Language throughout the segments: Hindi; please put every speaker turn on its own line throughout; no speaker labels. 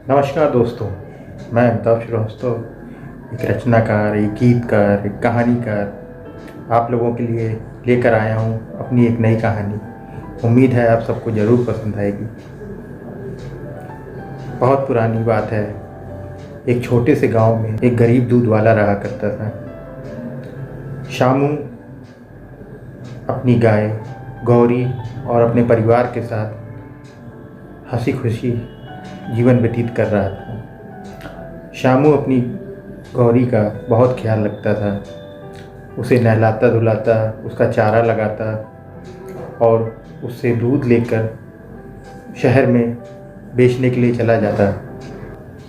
नमस्कार दोस्तों, मैं अमिताभ श्रीवास्तव, एक रचनाकार, एक गीतकार, एक कहानीकार आप लोगों के लिए लेकर आया हूँ अपनी एक नई कहानी। उम्मीद है आप सबको ज़रूर पसंद आएगी। बहुत पुरानी बात है। एक छोटे से गांव में एक गरीब दूध वाला रहा करता था। शामू अपनी गाय गौरी और अपने परिवार के साथ हंसी खुशी जीवन व्यतीत कर रहा था। शामू अपनी गौरी का बहुत ख्याल रखता था। उसे नहलाता धुलाता, उसका चारा लगाता और उससे दूध लेकर शहर में बेचने के लिए चला जाता।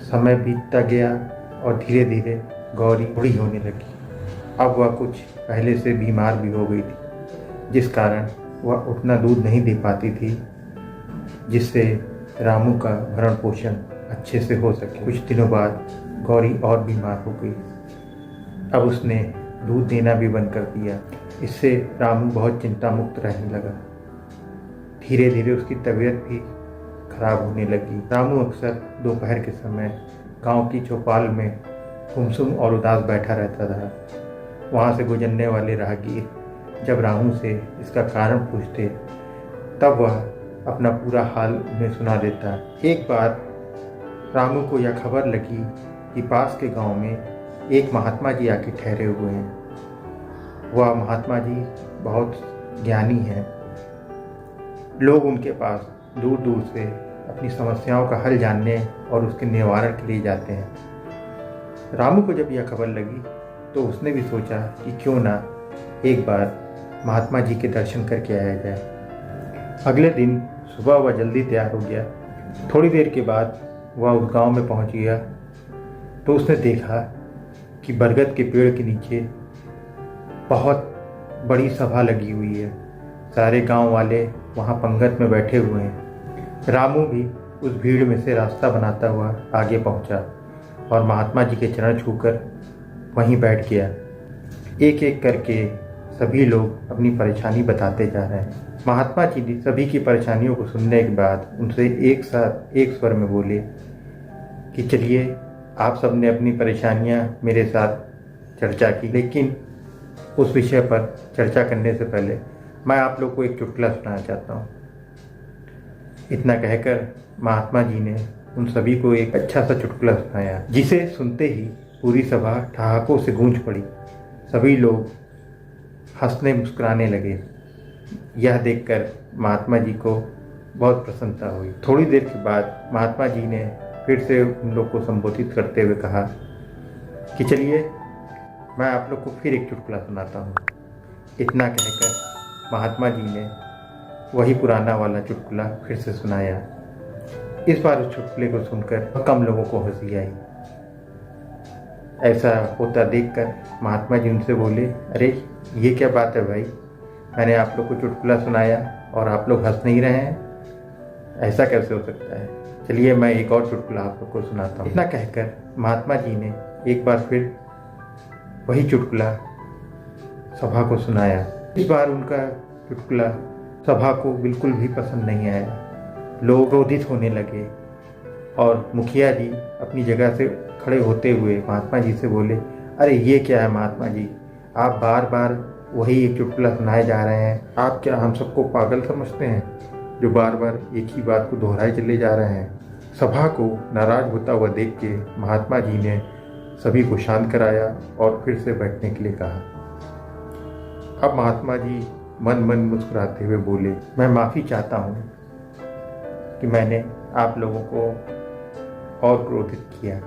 समय बीतता गया और धीरे धीरे गौरी बूढ़ी होने लगी। अब वह कुछ पहले से बीमार भी हो गई थी, जिस कारण वह उतना दूध नहीं दे पाती थी जिससे रामू का भरण पोषण अच्छे से हो सके। कुछ दिनों बाद गौरी और बीमार हो गई। अब उसने दूध देना भी बंद कर दिया। इससे रामू बहुत चिंता मुक्त रहने लगा। धीरे धीरे उसकी तबीयत भी खराब होने लगी। रामू अक्सर दोपहर के समय गांव की चौपाल में गुमसुम और उदास बैठा रहता था। वहां से गुजरने वाले राहगीर जब रामू से इसका कारण पूछते तब वह अपना पूरा हाल उन्हें सुना देता। एक बार रामू को यह खबर लगी कि पास के गांव में एक महात्मा जी आके ठहरे हुए हैं। वह महात्मा जी बहुत ज्ञानी हैं। लोग उनके पास दूर दूर से अपनी समस्याओं का हल जानने और उसके निवारण के लिए जाते हैं। रामू को जब यह खबर लगी तो उसने भी सोचा कि क्यों ना एक बार महात्मा जी के दर्शन करके आया जाए। अगले दिन सुबह वह जल्दी तैयार हो गया। थोड़ी देर के बाद वह उस गांव में पहुंच गया तो उसने देखा कि बरगद के पेड़ के नीचे बहुत बड़ी सभा लगी हुई है। सारे गांव वाले वहां पंगत में बैठे हुए हैं। रामू भी उस भीड़ में से रास्ता बनाता हुआ आगे पहुंचा और महात्मा जी के चरण छूकर वहीं बैठ गया। एक एक करके सभी लोग अपनी परेशानी बताते जा रहे हैं। महात्मा जी सभी की परेशानियों को सुनने के बाद उनसे एक स्वर में बोले कि चलिए, आप सब ने अपनी परेशानियां मेरे साथ चर्चा की, लेकिन उस विषय पर चर्चा करने से पहले मैं आप लोग को एक चुटकुला सुनाना चाहता हूँ। इतना कहकर महात्मा जी ने उन सभी को एक अच्छा सा चुटकुला सुनाया, जिसे सुनते ही पूरी सभा ठहाकों से गूंज पड़ी। सभी लोग हंसने मुस्कुराने लगे। यह देखकर महात्मा जी को बहुत प्रसन्नता हुई। थोड़ी देर के बाद महात्मा जी ने फिर से उन लोग को संबोधित करते हुए कहा कि चलिए, मैं आप लोग को फिर एक चुटकुला सुनाता हूँ। इतना कहकर महात्मा जी ने वही पुराना वाला चुटकुला फिर से सुनाया। इस बार उस चुटकुले को सुनकर कम लोगों को हंसी आई। ऐसा होता देखकर महात्मा जी उनसे बोले, अरे ये क्या बात है भाई, मैंने आप लोग को चुटकुला सुनाया और आप लोग हंस नहीं रहे हैं, ऐसा कैसे हो सकता है। चलिए, मैं एक और चुटकुला आप लोग को सुनाता हूँ। इतना कहकर महात्मा जी ने एक बार फिर वही चुटकुला सभा को सुनाया। इस बार उनका चुटकुला सभा को बिल्कुल भी पसंद नहीं आया। लोग क्रोधित होने लगे और मुखिया जी अपनी जगह से खड़े होते हुए महात्मा जी से बोले, अरे ये क्या है महात्मा जी, आप बार बार वही एक चुटकुला सुनाए जा रहे हैं। आप क्या हम सबको पागल समझते हैं जो बार बार एक ही बात को दोहराए चले जा रहे हैं। सभा को नाराज होता हुआ देख के महात्मा जी ने सभी को शांत कराया और फिर से बैठने के लिए कहा। अब महात्मा जी मन मन मुस्कुराते हुए बोले, मैं माफ़ी चाहता हूँ कि मैंने आप लोगों को और क्रोधित किया।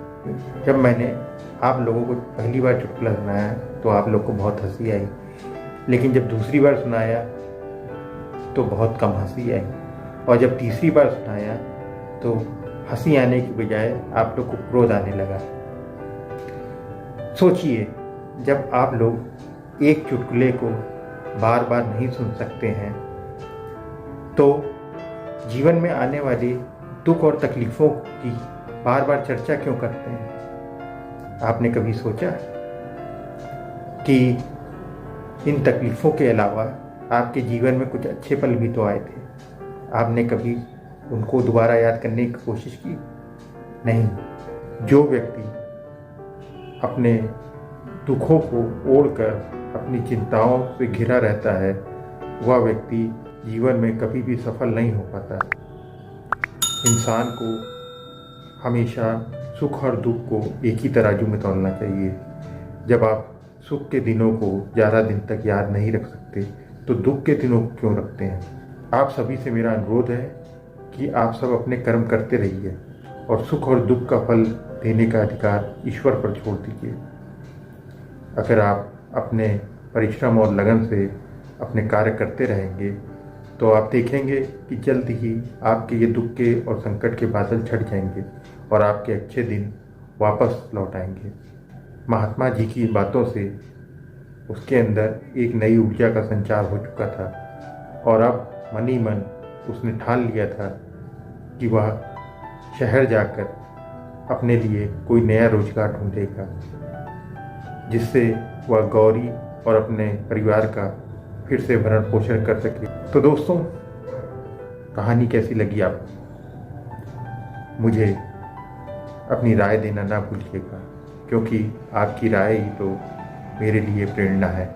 जब मैंने आप लोगों को पहली बार चुटकुला सुनाया तो आप लोग को बहुत हंसी आई, लेकिन जब दूसरी बार सुनाया तो बहुत कम हंसी आई, और जब तीसरी बार सुनाया तो हंसी आने की बजाय आप लोग को क्रोध आने लगा। सोचिए, जब आप लोग एक चुटकुले को बार बार नहीं सुन सकते हैं तो जीवन में आने वाली दुख और तकलीफ़ों की बार बार चर्चा क्यों करते हैं। आपने कभी सोचा कि इन तकलीफ़ों के अलावा आपके जीवन में कुछ अच्छे पल भी तो आए थे। आपने कभी उनको दोबारा याद करने की कोशिश की? नहीं, जो व्यक्ति अपने दुखों को ओढ़कर अपनी चिंताओं से घिरा रहता है वह व्यक्ति जीवन में कभी भी सफल नहीं हो पाता। इंसान को हमेशा सुख और दुख को एक ही तराजू में तौलना चाहिए। जब आप सुख के दिनों को ज़्यादा दिन तक याद नहीं रख सकते तो दुख के दिनों को क्यों रखते हैं। आप सभी से मेरा अनुरोध है कि आप सब अपने कर्म करते रहिए और सुख और दुख का फल देने का अधिकार ईश्वर पर छोड़ दीजिए। अगर आप अपने परिश्रम और लगन से अपने कार्य करते रहेंगे तो आप देखेंगे कि जल्द ही आपके ये दुख के और संकट के बादल छट जाएंगे और आपके अच्छे दिन वापस लौट आएंगे। महात्मा जी की बातों से उसके अंदर एक नई ऊर्जा का संचार हो चुका था और अब मन ही मन उसने ठान लिया था कि वह शहर जाकर अपने लिए कोई नया रोजगार ढूंढेगा जिससे वह गौरी और अपने परिवार का फिर से भरण पोषण कर सके। तो दोस्तों, कहानी कैसी लगी आपको? मुझे अपनी राय देना ना भूलिएगा, क्योंकि आपकी राय ही तो मेरे लिए प्रेरणा है।